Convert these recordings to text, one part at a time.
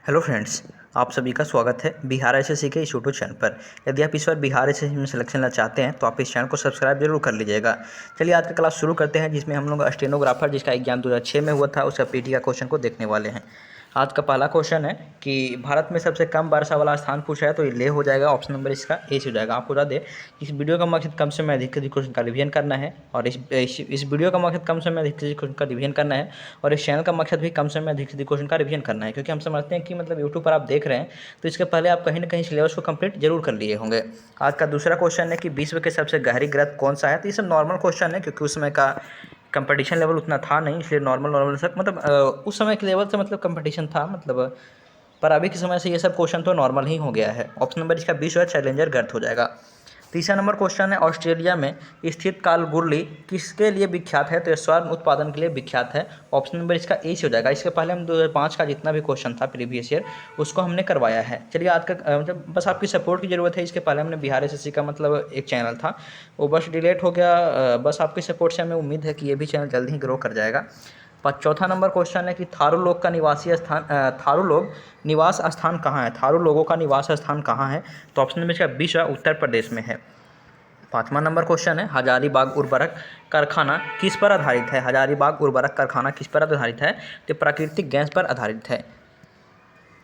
Hello friends, आप सभी का स्वागत है बिहार एसएससी के इस यूट्यूब चैनल पर। यदि आप इस बार बिहार एसएससी में सिलेक्शन लेना चाहते हैं तो आप इस चैनल को सब्सक्राइब जरूर कर लीजिएगा। चलिए आज का क्लास शुरू करते हैं, जिसमें हम लोग स्टेनोग्राफर जिसका एग्जाम 2006 में हुआ था उसका पीटी का क्वेश्चन को देखने वाले हैं। आज का पहला क्वेश्चन है कि भारत में सबसे कम वर्षा वाला स्थान पूछा है, तो ये लेह हो जाएगा। ऑप्शन नंबर इसका ए हो जाएगा। आपको बता दें इस वीडियो का मकसद कम समय में अधिक से अधिक क्वेश्चन का रिवीजन करना है, और इस वीडियो का मकसद कम समय में अधिक से अधिक क्वेश्चन का रिवीजन करना है, और इस चैनल का मकसद भी कम समय में अधिक से अधिक क्वेश्चन का रिवीजन करना है। क्योंकि हम समझते हैं कि मतलब यूट्यूब पर आप देख रहे हैं तो इसके पहले आप कहीं ना कहीं सिलेबस को कंप्लीट जरूर कर लिए होंगे। आज का दूसरा क्वेश्चन है कि विश्व के सबसे गहरी ग्रह कौन सा है। तो ये सब नॉर्मल क्वेश्चन है, क्योंकि उस समय का कंपटीशन लेवल उतना था नहीं, इसलिए नॉर्मल सब मतलब उस समय के लेवल से मतलब कंपटीशन था मतलब, पर अभी के समय से ये सब क्वेश्चन तो नॉर्मल ही हो गया है। ऑप्शन नंबर इसका 20 है, चैलेंजर गर्थ हो जाएगा। तीसरा नंबर क्वेश्चन है ऑस्ट्रेलिया में स्थित कालगुरली किसके लिए विख्यात है। तो ये स्वर्ण उत्पादन के लिए विख्यात है। ऑप्शन नंबर इसका ए हो जाएगा। इसके पहले हम 2005 का जितना भी क्वेश्चन था प्रीवियस ईयर उसको हमने करवाया है। चलिए आज का मतलब बस आपकी सपोर्ट की ज़रूरत है। इसके पहले हमने बिहार एसएससी का मतलब एक चैनल था, वो बस डिलीट हो गया। बस आपकी सपोर्ट से हमें उम्मीद है कि ये भी चैनल जल्द ही ग्रो कर जाएगा। चौथा नंबर क्वेश्चन है कि थारू लोग का निवासी स्थान थारू लोग निवास स्थान कहाँ है। थारू लोगों का निवास स्थान कहाँ है। तो ऑप्शन नंबर इसका 20 उत्तर प्रदेश में है। पाँचवा नंबर क्वेश्चन है हजारीबाग उर्वरक कारखाना किस पर आधारित है। हजारीबाग उर्वरक कारखाना किस पर आधारित है। तो प्राकृतिक गैस पर आधारित है।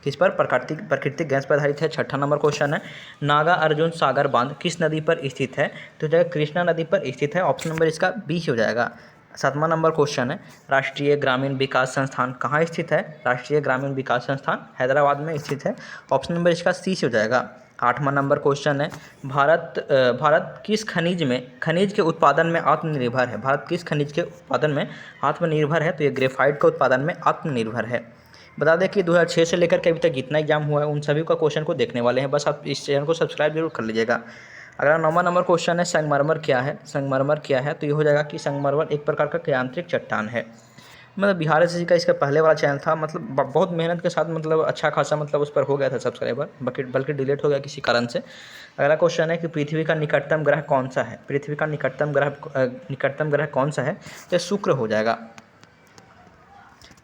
किस पर? प्राकृतिक गैस पर आधारित है। छठा नंबर क्वेश्चन है नागा अर्जुन सागर बांध किस नदी पर स्थित है। तो जगह कृष्णा नदी पर स्थित है। ऑप्शन नंबर इसका 20 हो जाएगा। सातवां नंबर क्वेश्चन है राष्ट्रीय ग्रामीण विकास संस्थान कहाँ स्थित है। राष्ट्रीय ग्रामीण विकास संस्थान हैदराबाद में स्थित है। ऑप्शन नंबर इसका सी हो जाएगा। आठवां नंबर क्वेश्चन है भारत किस खनिज के उत्पादन में आत्मनिर्भर है। भारत किस खनिज के उत्पादन में आत्मनिर्भर है। तो ये ग्रेफाइट का उत्पादन में आत्मनिर्भर है। बता दें कि 2006 से लेकर के अभी तक जितना एग्जाम हुआ है उन सभी का क्वेश्चन को देखने वाले हैं। बस आप इस चैनल को सब्सक्राइब जरूर कर लीजिएगा। अगला 9वां नंबर क्वेश्चन है संगमरमर क्या है। संगमरमर क्या है। तो ये हो जाएगा कि संगमरमर एक प्रकार का यांत्रिक चट्टान है। मतलब बिहार एसएससी का इसका पहले वाला चैनल था, मतलब बहुत मेहनत के साथ मतलब अच्छा खासा मतलब उस पर हो गया था सब्सक्राइबर, बल्कि डिलीट हो गया किसी कारण से। अगला क्वेश्चन है कि पृथ्वी का निकटतम ग्रह कौन सा है। पृथ्वी का निकटतम ग्रह कौन सा है। तो शुक्र हो जाएगा।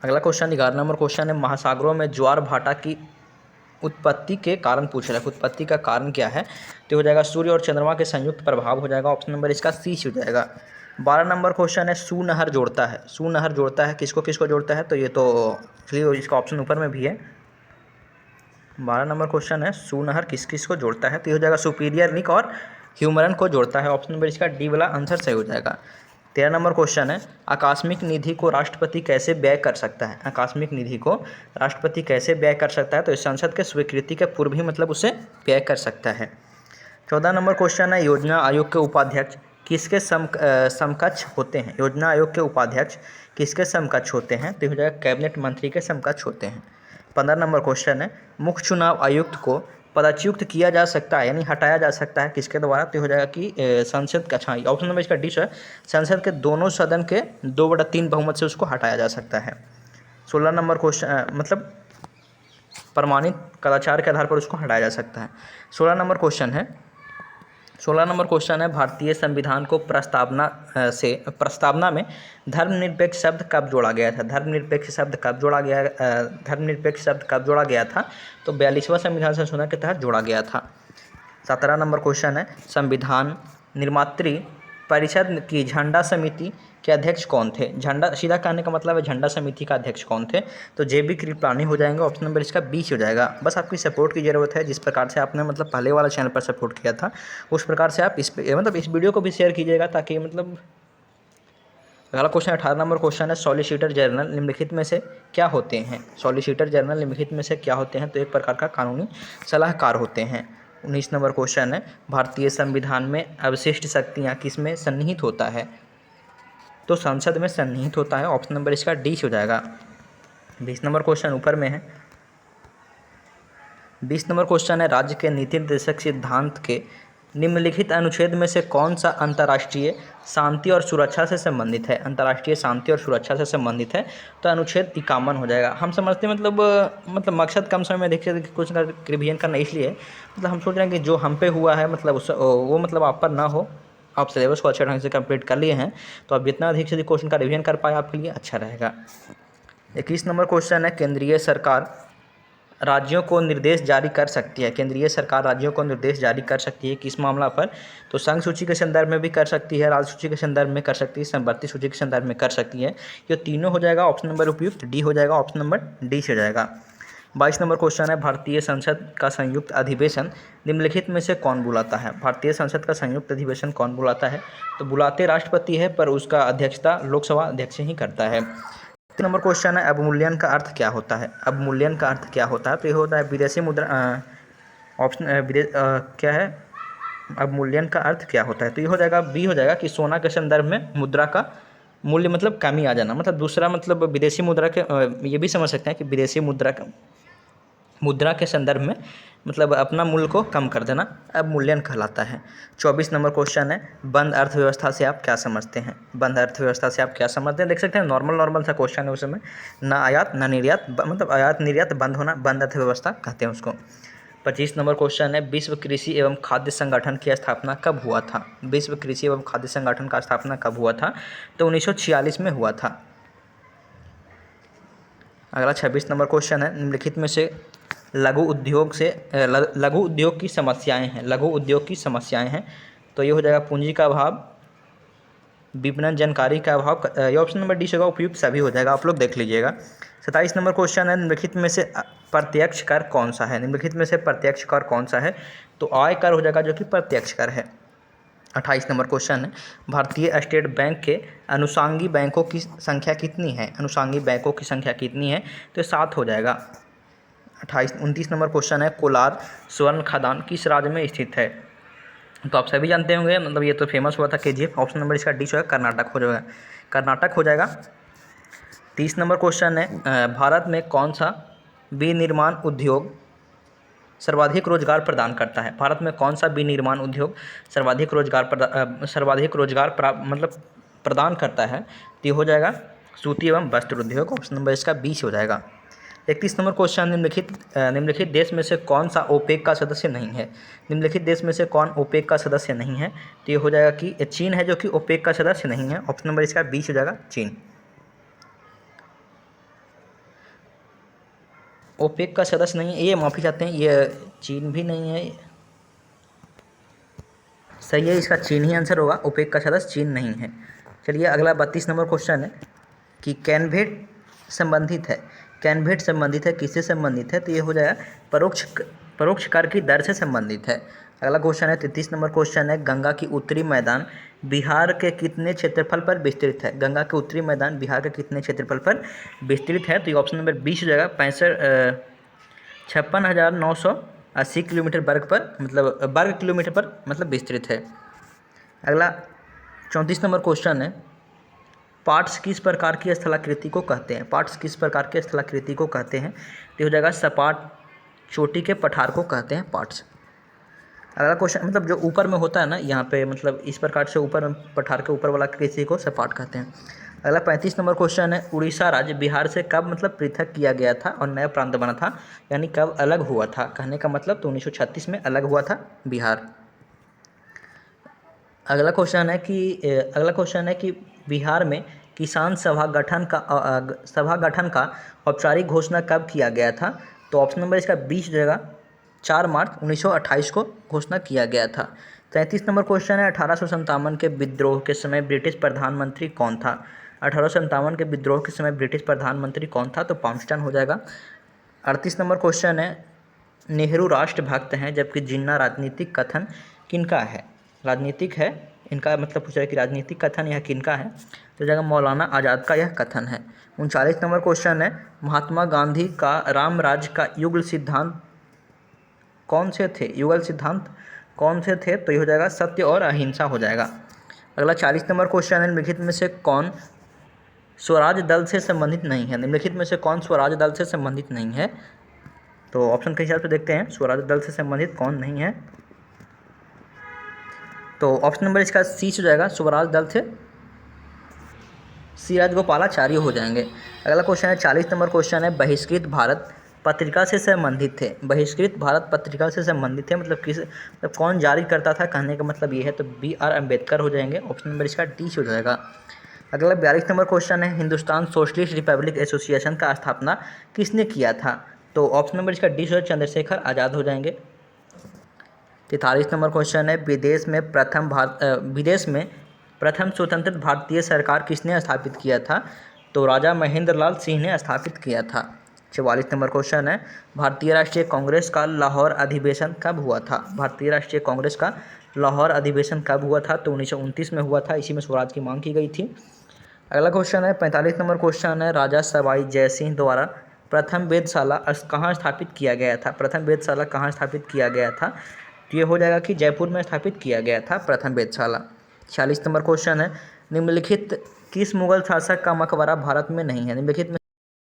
अगला क्वेश्चन 11 नंबर क्वेश्चन है महासागरों में ज्वार भाटा की उत्पत्ति के कारण पूछ रहा है। उत्पत्ति का कारण क्या है। तो हो जाएगा सूर्य और चंद्रमा के संयुक्त प्रभाव हो जाएगा। ऑप्शन नंबर इसका सी हो जाएगा। 12 नंबर क्वेश्चन है सूनहर जोड़ता है। सूनहर जोड़ता है किसको किसको जोड़ता है। तो ये तो इसलिए इसका ऑप्शन ऊपर में भी है। 12 नंबर क्वेश्चन है सूनहर किस किस को जोड़ता है। तो ये हो जाएगा सुपीरियर लिंक और ह्यूमरन को जोड़ता है। ऑप्शन नंबर इसका डी वाला आंसर सही हो जाएगा। 13 नंबर क्वेश्चन है आकस्मिक निधि को राष्ट्रपति कैसे व्यय कर सकता है। आकस्मिक निधि को राष्ट्रपति कैसे व्यय कर सकता है। तो इस संसद के स्वीकृति के पूर्व ही मतलब उसे व्यय कर सकता है। 14 नंबर क्वेश्चन है योजना आयोग के उपाध्यक्ष किसके समकक्ष होते हैं। योजना आयोग के उपाध्यक्ष किसके समकक्ष होते हैं। तो हो जाएगा कैबिनेट मंत्री के समकक्ष होते हैं। 15 नंबर क्वेश्चन है मुख्य चुनाव आयुक्त को पदच्युत किया जा सकता है यानी हटाया जा सकता है किसके द्वारा। तो हो जाएगा कि संसद का, अच्छा ऑप्शन नंबर इसका डी है, संसद के दोनों सदन के 2/3 बहुमत से उसको हटाया जा सकता है। 16 नंबर क्वेश्चन मतलब प्रमाणित कदाचार के आधार पर उसको हटाया जा सकता है। 16 नंबर क्वेश्चन है भारतीय संविधान को प्रस्तावना में धर्मनिरपेक्ष शब्द कब जोड़ा गया था। धर्मनिरपेक्ष शब्द कब जोड़ा गया था। तो 42वां संविधान संशोधन के तहत जोड़ा गया था। 17 नंबर क्वेश्चन है संविधान निर्मात्री परिषद की झंडा समिति के अध्यक्ष कौन थे। झंडा सीधा कहने का मतलब है झंडा समिति का अध्यक्ष कौन थे। तो जेबी कृपलानी हो जाएंगे। ऑप्शन नंबर इसका 20 हो जाएगा। बस आपकी सपोर्ट की ज़रूरत है। जिस प्रकार से आपने मतलब पहले वाला चैनल पर सपोर्ट किया था उस प्रकार से आप इस वीडियो को भी शेयर कीजिएगा, ताकि मतलब। अगला क्वेश्चन 18 नंबर क्वेश्चन है सॉलिसिटर जनरल निम्नलिखित में से क्या होते हैं। सॉलिसिटर जनरल निम्नलिखित में से क्या होते हैं। तो एक प्रकार का कानूनी सलाहकार होते हैं। 19 नंबर क्वेश्चन है भारतीय संविधान में अवशिष्ट शक्तियाँ किसमें सन्निहित होता है। तो संसद में सन्निहित होता है। ऑप्शन नंबर इसका डी हो जाएगा। 20 नंबर क्वेश्चन ऊपर में है। 20 नंबर क्वेश्चन है राज्य के नीति निर्देशक सिद्धांत के निम्नलिखित अनुच्छेद में से कौन सा अंतर्राष्ट्रीय शांति और सुरक्षा से संबंधित है। अंतर्राष्ट्रीय शांति और सुरक्षा से संबंधित है। तो अनुच्छेद 51 हो जाएगा। हम समझते हैं मतलब मकसद कम समय में देखिए कुछ रिवीजन करना, इसलिए मतलब हम सोच रहे हैं कि जो हम पे हुआ है मतलब वो मतलब आप पर ना हो। आप सिलेबस को अच्छे ढंग से कंप्लीट कर लिए हैं, तो आप जितना अधिक से अधिक क्वेश्चन का रिवीजन कर पाए आपके लिए अच्छा रहेगा। 21 नंबर क्वेश्चन है राज्यों को निर्देश जारी कर सकती है, केंद्रीय सरकार राज्यों को निर्देश जारी कर सकती है किस मामला पर, तो संघ सूची के संदर्भ में भी कर सकती है, राज्य सूची के संदर्भ में कर सकती है, समवर्ती सूची के संदर्भ में कर सकती है। ये तीनों हो जाएगा ऑप्शन नंबर उपयुक्त डी हो जाएगा, ऑप्शन नंबर डी से हो जाएगा। 22 नंबर क्वेश्चन है, भारतीय संसद का संयुक्त अधिवेशन निम्नलिखित में से कौन बुलाता है? भारतीय संसद का संयुक्त अधिवेशन कौन बुलाता है? तो बुलाते राष्ट्रपति है, पर उसका अध्यक्षता लोकसभा अध्यक्ष ही करता है। 3 नंबर क्वेश्चन है, अवमूल्यन का अर्थ क्या होता है? अवमूल्यन का अर्थ क्या होता है? तो ये होता है विदेशी मुद्रा, ऑप्शन क्या है अवमूल्यन का अर्थ क्या होता है? तो ये हो जाएगा बी हो जाएगा कि सोना के संदर्भ में मुद्रा का मूल्य मतलब कमी आ जाना, मतलब दूसरा मतलब विदेशी मुद्रा के ये भी समझ सकते हैं कि विदेशी मुद्रा के संदर्भ में मतलब अपना मूल्य को कम कर देना अवमूल्यन कहलाता है। 24 नंबर क्वेश्चन है, बंद अर्थव्यवस्था से आप क्या समझते हैं? बंद अर्थव्यवस्था से आप क्या समझते हैं? देख सकते हैं नॉर्मल सा क्वेश्चन है, उसमें ना आयात ना निर्यात, मतलब आयात निर्यात बंद होना बंद अर्थव्यवस्था कहते हैं उसको। 25 नंबर क्वेश्चन है, विश्व कृषि एवं खाद्य संगठन की स्थापना कब हुआ था? विश्व कृषि एवं खाद्य संगठन का स्थापना कब हुआ था? तो 1946 में हुआ था। अगला 26 नंबर क्वेश्चन है, निम्नलिखित में से लघु उद्योग की समस्याएं हैं, लघु उद्योग की समस्याएं हैं। तो ये हो जाएगा पूंजी का अभाव, विपणन जानकारी का अभाव, ये ऑप्शन नंबर डी से होगा, उपयुक्त सभी हो जाएगा, आप लोग देख लीजिएगा। 27 नंबर क्वेश्चन है, निम्नलिखित में से प्रत्यक्ष कर कौन सा है? निम्नलिखित में से प्रत्यक्ष कर कौन सा है? तो आय कर हो जाएगा जो कि प्रत्यक्ष कर है। 28 नंबर क्वेश्चन है, भारतीय स्टेट बैंक के अनुषांगी बैंकों की संख्या कितनी है? अनुषांगी बैंकों की संख्या कितनी है? तो 7 हो जाएगा। 29 नंबर क्वेश्चन है, कोलार स्वर्ण खदान किस राज्य में स्थित है? तो आप सभी जानते होंगे, मतलब ये तो फेमस हुआ था KGF। ऑप्शन नंबर इसका डी होगा, कर्नाटक हो जाएगा, कर्नाटक हो जाएगा। 30 नंबर क्वेश्चन है, भारत में कौन सा विनिर्माण उद्योग सर्वाधिक रोजगार प्रदान करता है? भारत में कौन सा विनिर्माण उद्योग सर्वाधिक रोजगार प्रदान करता है? तो ये हो जाएगा सूती एवं वस्त्र उद्योग, ऑप्शन नंबर इसका 20 हो जाएगा। 31 नंबर क्वेश्चन, निम्नलिखित देश में से कौन सा ओपेक का सदस्य नहीं है? निम्नलिखित देश में से कौन ओपेक का सदस्य नहीं है? तो ये हो जाएगा कि चीन है जो कि ओपेक का सदस्य नहीं है, ऑप्शन नंबर इसका 20 हो जाएगा, चीन। ओपेक का सदस्य नहीं है, ये माफ़ी चाहते हैं, ये चीन भी नहीं है, सही है, इसका चीन ही आंसर होगा, ओपेक का सदस्य चीन नहीं है। चलिए अगला 32 नंबर क्वेश्चन है कि कैनवेट संबंधित है, कैनवेट संबंधित है, किससे संबंधित है? तो ये हो जाएगा परोक्ष कर की दर से संबंधित है। अगला क्वेश्चन है 33 नंबर क्वेश्चन है, गंगा की उत्तरी मैदान बिहार के कितने क्षेत्रफल पर विस्तृत है? गंगा के उत्तरी मैदान बिहार के कितने क्षेत्रफल पर विस्तृत है? तो ये ऑप्शन नंबर 20 हो जाएगा, 56,980 किलोमीटर वर्ग पर, मतलब वर्ग किलोमीटर पर मतलब विस्तृत है। अगला 34 नंबर क्वेश्चन है, पार्ट्स किस प्रकार की स्थलाकृति को कहते हैं? पार्ट्स किस प्रकार के स्थलाकृति को कहते हैं? तो हो जाएगा सपाट चोटी के पठार को कहते हैं पार्ट्स। अगला क्वेश्चन, मतलब जो ऊपर में होता है ना, यहाँ पे मतलब इस प्रकार से ऊपर में पठार के ऊपर वाला कृषि को सपाट कहते हैं। अगला 35 नंबर क्वेश्चन है, उड़ीसा राज्य बिहार से कब मतलब पृथक किया गया था और नया प्रांत बना था, यानी कब अलग हुआ था? कहने का मतलब तो 1936 में अलग हुआ था बिहार। अगला क्वेश्चन है कि बिहार में किसान सभा गठन का औपचारिक घोषणा कब किया गया था? तो ऑप्शन नंबर इसका 20 हो जाएगा, 4 मार्च 1928 को घोषणा किया गया था। 33 नंबर क्वेश्चन है, 1857 के विद्रोह के समय ब्रिटिश प्रधानमंत्री कौन था? 1857 के विद्रोह के समय ब्रिटिश प्रधानमंत्री कौन था? तो पाउंस्टन हो जाएगा। 38 नंबर क्वेश्चन है, नेहरू राष्ट्रभक्त हैं जबकि जिन्ना राजनीतिक कथन किनका है? राजनीतिक है इनका, मतलब पूछ रहा है कि राजनीतिक कथन यह किनका है? तो जगह मौलाना आज़ाद का यह कथन है। 39 नंबर क्वेश्चन है, महात्मा गांधी का राम राज्य का युगल सिद्धांत कौन से थे? युगल सिद्धांत कौन से थे? तो ये हो जाएगा सत्य और अहिंसा हो जाएगा। अगला 40 नंबर क्वेश्चन है, निम्नलिखित में से कौन स्वराज दल से संबंधित नहीं है? निम्नलिखित में से कौन स्वराज दल से संबंधित नहीं है? तो ऑप्शन के हिसाब से देखते हैं, स्वराज दल से संबंधित कौन नहीं है? तो ऑप्शन नंबर इसका सी हो जाएगा, स्वराज दल से सी राजगोपालाचार्य हो जाएंगे। अगला क्वेश्चन है 40 नंबर क्वेश्चन है, बहिष्कृत भारत पत्रिका से संबंधित थे। बहिष्कृत भारत पत्रिका से संबंधित है, मतलब किस, मतलब कौन जारी करता था? कहने का मतलब ये है, तो BR अम्बेडकर हो जाएंगे, ऑप्शन नंबर इसका डी हो जाएगा। अगला 42 नंबर क्वेश्चन है, हिंदुस्तान सोशलिस्ट रिपब्लिक एसोसिएशन का स्थापना किसने किया था? तो ऑप्शन नंबर इसका डी जो है चंद्रशेखर आज़ाद हो जाएंगे। 43 नंबर क्वेश्चन है, विदेश में प्रथम स्वतंत्र भारतीय सरकार किसने स्थापित किया था? तो राजा महेंद्र लाल सिंह ने स्थापित किया था। 44 नंबर क्वेश्चन है, भारतीय राष्ट्रीय कांग्रेस का लाहौर अधिवेशन कब हुआ था? भारतीय राष्ट्रीय कांग्रेस का लाहौर अधिवेशन कब हुआ था? तो 1929 में हुआ था। इसी में स्वराज की मांग की गई थी। अगला क्वेश्चन है 45 नंबर क्वेश्चन है, राजा सवाई जयसिंह द्वारा प्रथम वेधशाला कहाँ स्थापित किया गया था? प्रथम वेधशाला कहाँ स्थापित किया गया था? तो ये हो जाएगा कि जयपुर में स्थापित किया गया था प्रथम वेधशाला। 46 नंबर क्वेश्चन है, निम्नलिखित किस मुगल शासक का मकबरा भारत में नहीं है? निम्नलिखित में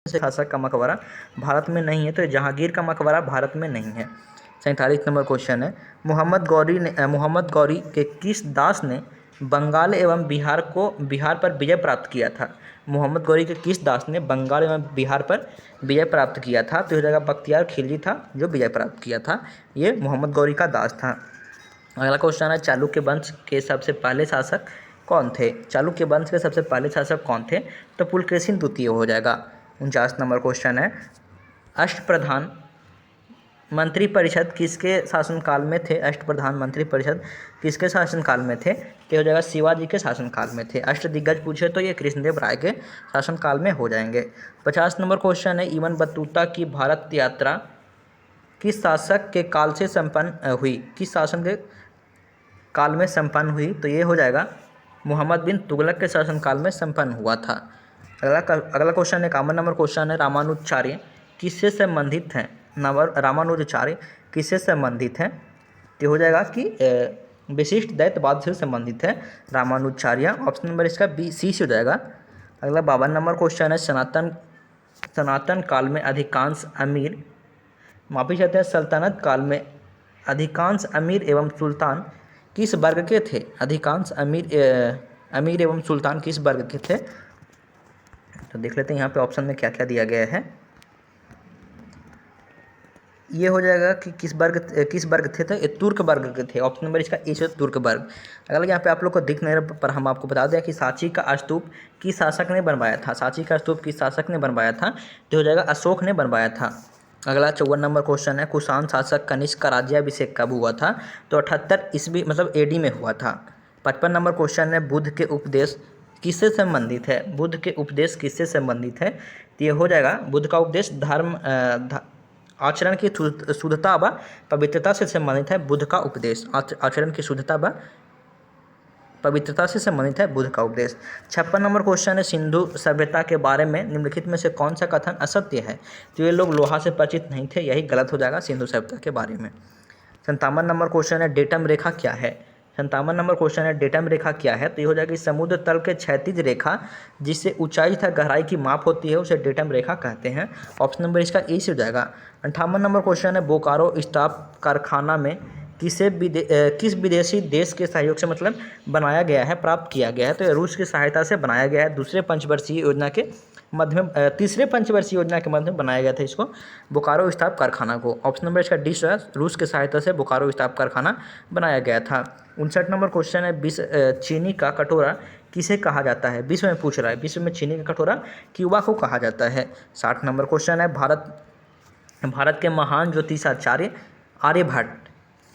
से शासक का मकबरा भारत में नहीं है, तो जहांगीर का मकबरा भारत में नहीं है। 47 नंबर क्वेश्चन है, मोहम्मद गौरी के किस दास ने बंगाल एवं बिहार पर विजय प्राप्त किया था? मोहम्मद गौरी के किस दास ने बंगाल एवं बिहार पर विजय प्राप्त किया था? तो इस जगह बख्तियार खिलजी था जो विजय प्राप्त किया था। ये मोहम्मद गौरी का दास था। अगला क्वेश्चन है, चालुक्य वंश के सबसे पहले शासक कौन थे? चालुक्य वंश के सबसे पहले शासक कौन थे? तो पुलकेशिन द्वितीय हो जाएगा। 49 नंबर क्वेश्चन है, अष्टप्रधान मंत्रिपरिषद किसके शासनकाल में थे? अष्टप्रधान मंत्रिपरिषद किसके शासनकाल में थे? तो हो जाएगा शिवाजी के शासनकाल में थे। अष्टदिग्गज पूछे तो ये कृष्णदेव राय के शासनकाल में हो जाएंगे। 50 नंबर क्वेश्चन है, इबन बतूता की भारत यात्रा किस शासक के काल से संपन्न हुई? किस शासन के काल में संपन्न हुई? तो ये हो जाएगा मोहम्मद बिन तुगलक के शासनकाल में संपन्न हुआ था। अगला क्वेश्चन है 51 नंबर क्वेश्चन है, रामानुजाचार्य किससे संबंधित हैं? रामानुजाचार्य किससे संबंधित हैं? तो हो जाएगा कि विशिष्ट द्वैतवाद से संबंधित है रामानुजाचार्य। ऑप्शन नंबर इसका बी सी से हो जाएगा। अगला 52 नंबर क्वेश्चन है, सनातन काल में अधिकांश अमीर माफी चाहते हैं सल्तनत काल में अधिकांश अमीर एवं सुल्तान किस वर्ग के थे? अधिकांश अमीर एवं सुल्तान किस वर्ग के थे? तो देख लेते हैं यहाँ पे ऑप्शन में क्या क्या दिया गया है। ये हो जाएगा कि किस वर्ग थे? तो ये तुर्क वर्ग के थे। ऑप्शन नंबर इसका ए से तुर्क वर्ग। अगला यहाँ पे आप लोग को दिख नहीं रहा पर हम आपको बता दें कि सांची का स्तूप किस शासक ने बनवाया था? सांची का स्तूप किस शासक ने बनवाया था? तो हो जाएगा अशोक ने बनवाया था। अगला 54 नंबर क्वेश्चन है, कुषाण शासक कनिष्क का राज्याभिषेक कब हुआ था? तो 78 ईस्वी मतलब एडी में हुआ था। 55 नंबर क्वेश्चन है, बुद्ध के उपदेश किससे संबंधित है? बुद्ध के उपदेश किससे संबंधित है? तो ये हो जाएगा बुद्ध का उपदेश आचरण की शुद्धता व पवित्रता से संबंधित है। बुद्ध का उपदेश आचरण की शुद्धता व पवित्रता से संबंधित है बुद्ध का उपदेश। 56 नंबर क्वेश्चन है, सिंधु सभ्यता के बारे में निम्नलिखित में से कौन सा कथन असत्य है? तो ये लोग लोहा से परिचित नहीं थे, यही गलत हो जाएगा सिंधु सभ्यता के बारे में। 57 नंबर क्वेश्चन है, डेटम रेखा क्या है? 57 नंबर क्वेश्चन है, डेटम रेखा क्या है? तो ये हो जाएगी समुद्र तल के क्षैतिज रेखा जिससे ऊंचाई तथा गहराई की माप होती है उसे डेटम रेखा कहते हैं। ऑप्शन नंबर इसका ए से हो जाएगा। 58 नंबर क्वेश्चन है, बोकारो स्टाफ कारखाना में किस विदेशी देश के सहयोग से मतलब बनाया गया है, प्राप्त किया गया है? तो रूस की सहायता से बनाया गया है। तीसरे पंचवर्षीय योजना के मध्य में बनाया गया था इसको, बोकारो स्टाफ कारखाना को। ऑप्शन नंबर इसका डी है, रूस की सहायता से बोकारो स्टाफ कारखाना बनाया गया था। 59 नंबर क्वेश्चन है, चीनी का कटोरा किसे कहा जाता है? विश्व में पूछ रहा है, विश्व में चीनी का कटोरा क्यूबा को कहा जाता है। 60 नंबर क्वेश्चन है, भारत के महान ज्योतिषाचार्य आर्यभट्ट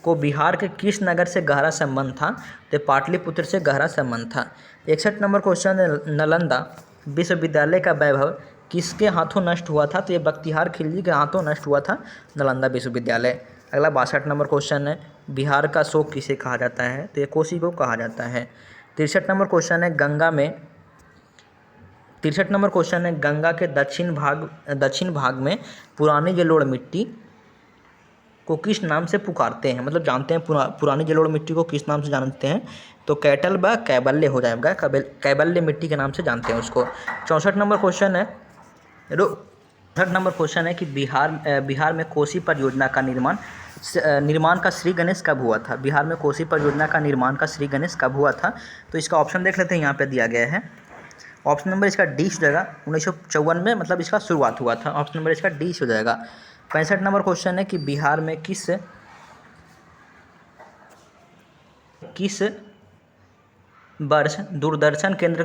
को बिहार के किस नगर से गहरा संबंध था? तो पाटलिपुत्र से गहरा संबंध था। 61 नंबर क्वेश्चन है, नालंदा विश्वविद्यालय का वैभव किसके हाथों नष्ट हुआ था? तो ये बख्तियार खिलजी के हाथों नष्ट हुआ था नालंदा विश्वविद्यालय। अगला 62 नंबर क्वेश्चन है, बिहार का शोक किसे कहा जाता है? तो ये कोसी को कहा जाता है। 63 नंबर क्वेश्चन है, गंगा के दक्षिण भाग में पुरानी जलोढ़ मिट्टी को किस नाम से पुकारते हैं? मतलब जानते हैं पुरानी जलोढ़ मिट्टी को किस नाम से जानते हैं? तो कैटल व कैबल्य हो जाएगा, कैबल्य मिट्टी के नाम से जानते हैं उसको। 64 नंबर क्वेश्चन है कि बिहार में कोसी परियोजना का निर्माण का श्री गणेश कब हुआ था? बिहार में कोसी परियोजना का निर्माण का श्री गणेश कब हुआ था? तो इसका ऑप्शन देख लेते हैं, यहाँ पे दिया गया है। ऑप्शन नंबर इसका डी हो जाएगा, 1954 में मतलब इसका शुरुआत हुआ था। ऑप्शन नंबर इसका डी हो जाएगा। 65 नंबर क्वेश्चन है कि बिहार में वर्ष दूरदर्शन केंद्र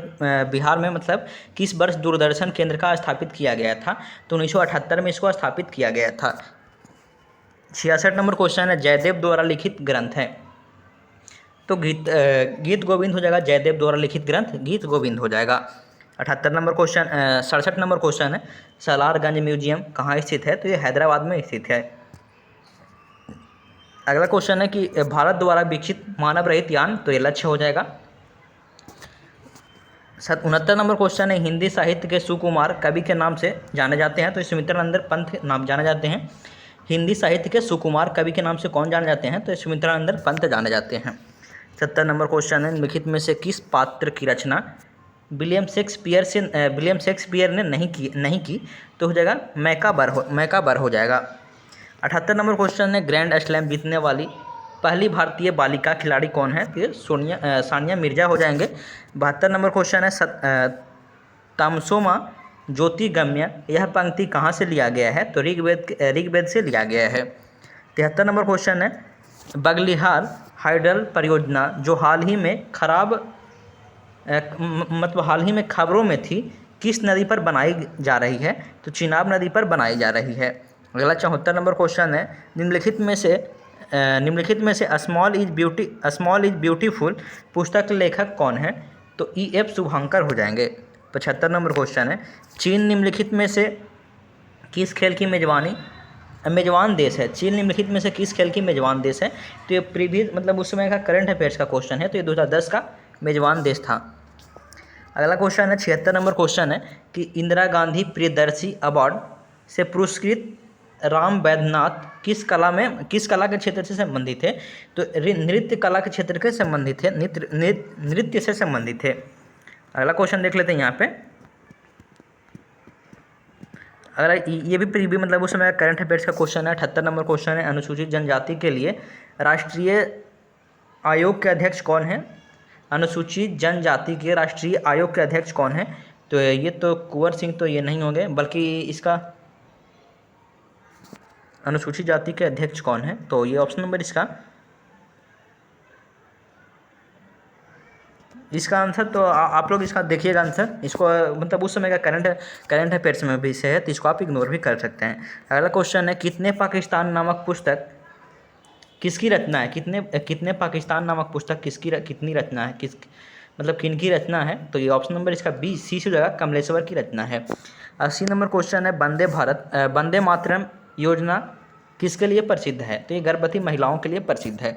बिहार में मतलब किस वर्ष दूरदर्शन केंद्र का स्थापित किया गया था? तो 1978 में इसको स्थापित किया गया था। 66 नंबर क्वेश्चन है, जयदेव द्वारा लिखित ग्रंथ है। तो गीत गोविंद हो जाएगा, जयदेव द्वारा लिखित ग्रंथ गीत गोविंद हो जाएगा। 78 नंबर क्वेश्चन 67 नंबर क्वेश्चन है, सलारगंज म्यूजियम कहाँ स्थित है? तो ये हैदराबाद में स्थित है। अगला क्वेश्चन है कि भारत द्वारा विकसित मानव रहित यान, तो ये लक्ष्य हो जाएगा। 69 नंबर क्वेश्चन है, हिंदी साहित्य के सुकुमार कवि के नाम से जाने जाते हैं? तो सुमित्रानंद पंत नाम जाने जाते हैं। हिंदी साहित्य के सुकुमार कवि के नाम से कौन जाने जाते हैं? तो सुमित्रानंद पंत जाने जाते हैं। 70 नंबर क्वेश्चन है, निम्नलिखित में से किस पात्र की रचना विलियम शेक्सपियर ने नहीं की? तो हो जाएगा मैकाबर हो जाएगा। 78 नंबर क्वेश्चन है, ग्रैंड स्लैम जीतने वाली पहली भारतीय बालिका खिलाड़ी कौन है? तो ये सानिया मिर्जा हो जाएंगे। 72 नंबर क्वेश्चन है, तमसोमा ज्योतिर्गम्य यह पंक्ति कहाँ से लिया गया है? तो ऋग्वेद से लिया गया है। 73 नंबर क्वेश्चन है, बगलिहार हाइडल परियोजना जो हाल ही में खबरों में थी, किस नदी पर बनाई जा रही है? तो चिनाब नदी पर बनाई जा रही है। अगला 74 नंबर क्वेश्चन है, निम्नलिखित में से स्मॉल इज ब्यूटीफुल पुस्तक लेखक कौन है? तो E.F. शुभंकर हो जाएंगे। 75 नंबर क्वेश्चन है, चीन निम्नलिखित में से किस खेल की मेजबान देश है? चीन निम्नलिखित में से किस खेल की मेजबान देश है? तो ये प्रीवियस मतलब उस समय का करंट अफेयर्स का क्वेश्चन है, तो ये 2010 का मेजबान देश था। अगला क्वेश्चन है 76 नंबर क्वेश्चन है कि इंदिरा गांधी प्रियदर्शी अवार्ड से पुरस्कृत राम वैद्यनाथ किस कला के क्षेत्र से संबंधित है? तो नृत्य कला के क्षेत्र के संबंधित है, नृत्य से संबंधित है। अगला क्वेश्चन देख लेते हैं यहाँ पे। अगर ये भी प्रीवियस मतलब उस समय करंट अफेयर्स का क्वेश्चन है। 78 नंबर क्वेश्चन है, अनुसूचित जनजाति के लिए राष्ट्रीय आयोग के अध्यक्ष कौन है? अनुसूचित जनजाति के राष्ट्रीय आयोग के अध्यक्ष कौन है? तो ये तो कुंवर सिंह तो ये नहीं होंगे, बल्कि इसका अनुसूचित जाति के अध्यक्ष कौन है? तो ये ऑप्शन नंबर इसका आंसर तो आप लोग इसका देखिएगा आंसर, इसको मतलब उस समय का करंट अफेयर्स में भी से है, तो इसको आप इग्नोर भी कर सकते हैं। अगला क्वेश्चन है, कितने पाकिस्तान नामक पुस्तक किसकी रचना है? कितने पाकिस्तान नामक पुस्तक कितनी रचना है, किनकी रचना है? तो ये ऑप्शन नंबर इसका सी से जाएगा, कमलेश्वर की रचना है। 80 नंबर क्वेश्चन है, वंदे मातरम योजना किसके लिए प्रसिद्ध है? तो ये गर्भवती महिलाओं के लिए प्रसिद्ध है।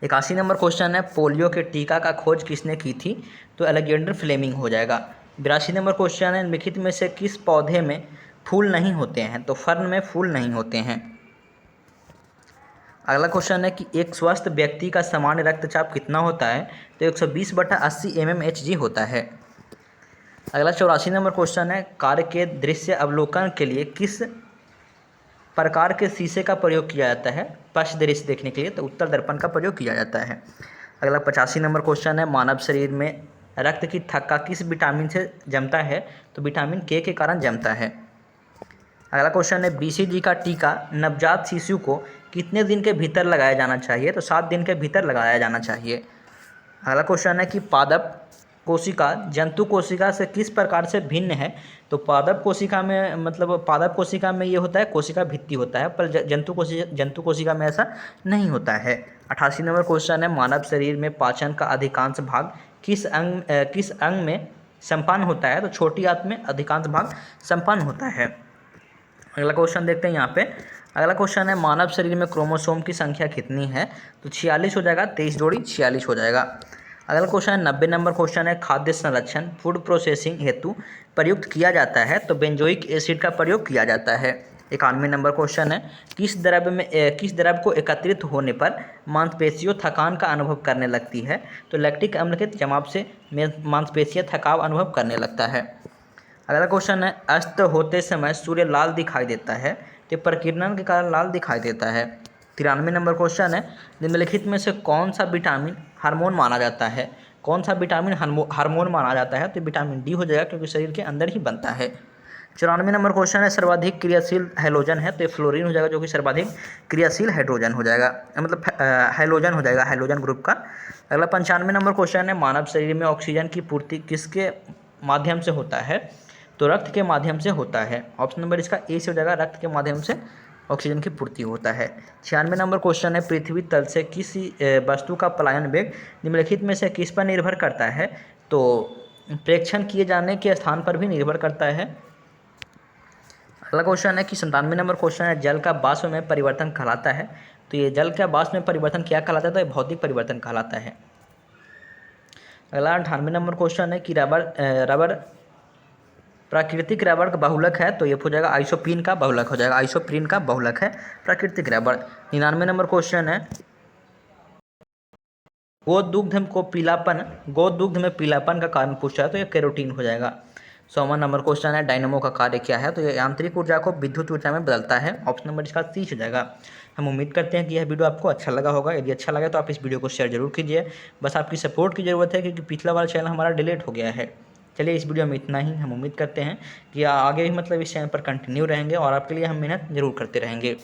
81 नंबर क्वेश्चन है, पोलियो के टीका का खोज किसने की थी? तो अलेक्जेंडर फ्लेमिंग हो जाएगा। 82 नंबर क्वेश्चन है, निम्नलिखित में से किस पौधे में फूल नहीं होते हैं? तो फर्न में फूल नहीं होते हैं। अगला क्वेश्चन है कि एक स्वस्थ व्यक्ति का सामान्य रक्तचाप कितना होता है? तो 120/80 mmHg होता है। अगला 84 नंबर क्वेश्चन है, कार्य के दृश्य अवलोकन के लिए किस प्रकार के शीशे का प्रयोग किया जाता है? पश्च दृश्य देखने के लिए तो उत्तर दर्पण का प्रयोग किया जाता है। अगला 85 नंबर क्वेश्चन है, मानव शरीर में रक्त की थक्का किस विटामिन से जमता है? तो विटामिन के कारण जमता है। अगला क्वेश्चन है, BCG का टीका नवजात शिशु को कितने दिन के भीतर लगाया जाना चाहिए? तो 7 दिन के भीतर लगाया जाना चाहिए। अगला क्वेश्चन है कि पादप कोशिका जंतु कोशिका से किस प्रकार से भिन्न है? तो पादप कोशिका में ये होता है, कोशिका भित्ति होता है, पर जंतु कोशिका में ऐसा नहीं होता है। 88 नंबर क्वेश्चन है, मानव शरीर में पाचन का अधिकांश भाग किस अंग में संपन्न होता है? तो छोटी आंत में अधिकांश भाग संपन्न होता है। अगला क्वेश्चन देखते हैं यहाँ पे। अगला क्वेश्चन है, मानव शरीर में क्रोमोसोम की संख्या कितनी है? तो 46 हो जाएगा, 23 जोड़ी 46 हो जाएगा। अगला क्वेश्चन है 90 नंबर क्वेश्चन है, खाद्य संरक्षण फूड प्रोसेसिंग हेतु प्रयुक्त किया जाता है? तो बेंजोइक एसिड का प्रयोग किया जाता है। 91 नंबर क्वेश्चन है, किस द्रव्य को एकत्रित होने पर मांसपेशियों थकान का अनुभव करने लगती है? तो लैक्टिक अम्ल के जमाव से मांसपेशियाँ थकाव अनुभव करने लगता है। अगला क्वेश्चन है, अस्त होते समय सूर्य लाल दिखाई देता है, तो प्रकीर्णन के कारण लाल दिखाई देता है। 93 नंबर क्वेश्चन है, निम्नलिखित में से कौन सा विटामिन हार्मोन माना जाता है? कौन सा विटामिन हार्मोन माना जाता है? तो विटामिन डी हो जाएगा, क्योंकि शरीर के अंदर ही बनता है। 94 नंबर क्वेश्चन है सर्वाधिक क्रियाशील हैलोजन है, तो ये फ्लोरीन हो जाएगा जो कि सर्वाधिक क्रियाशील हाइड्रोजन हो जाएगा, मतलब हैलोजन हो जाएगा, हैलोजन ग्रुप का। अगला 95 नंबर क्वेश्चन है मानव शरीर में ऑक्सीजन की पूर्ति किसके माध्यम से होता है, तो रक्त के माध्यम से होता है। ऑप्शन नंबर इसका ए से हो जाएगा, रक्त के माध्यम से ऑक्सीजन की पूर्ति होता है। 96 नंबर क्वेश्चन है पृथ्वी तल से किसी वस्तु का पलायन वेग निम्नलिखित में से किस पर निर्भर करता है, तो प्रेक्षण किए जाने के स्थान पर भी निर्भर करता है। अगला क्वेश्चन है कि 97 नंबर क्वेश्चन है जल का वाष्प में परिवर्तन कहलाता है, तो ये जल का वाष्प में परिवर्तन क्या कहलाता है, तो ये भौतिक परिवर्तन कहलाता है। अगला 98 नंबर क्वेश्चन है कि रबर प्राकृतिक रबर का बहुलक है, तो ये हो जाएगा आइसोप्रीन का बहुलक हो जाएगा, आइसोप्रीन का बहुलक है प्राकृतिक रबर। 99 नंबर क्वेश्चन है गोदुग्ध में पीलापन का कारण पूछा है, तो ये कैरोटीन हो जाएगा। 100वां नंबर क्वेश्चन है डायनामो का कार्य क्या है, तो ये यांत्रिक ऊर्जा को विद्युत ऊर्जा में बदलता है। ऑप्शन नंबर इसका सी हो जाएगा। हम उम्मीद करते हैं कि यह वीडियो आपको अच्छा लगा होगा। यदि अच्छा लगा तो आप इस वीडियो को शेयर जरूर कीजिए। बस आपकी सपोर्ट की ज़रूरत है क्योंकि पिछला वाला चैनल हमारा डिलीट हो गया है। चलिए इस वीडियो में इतना ही। हम उम्मीद करते हैं कि आगे भी मतलब इस चैनल पर कंटिन्यू रहेंगे और आपके लिए हम मेहनत जरूर करते रहेंगे।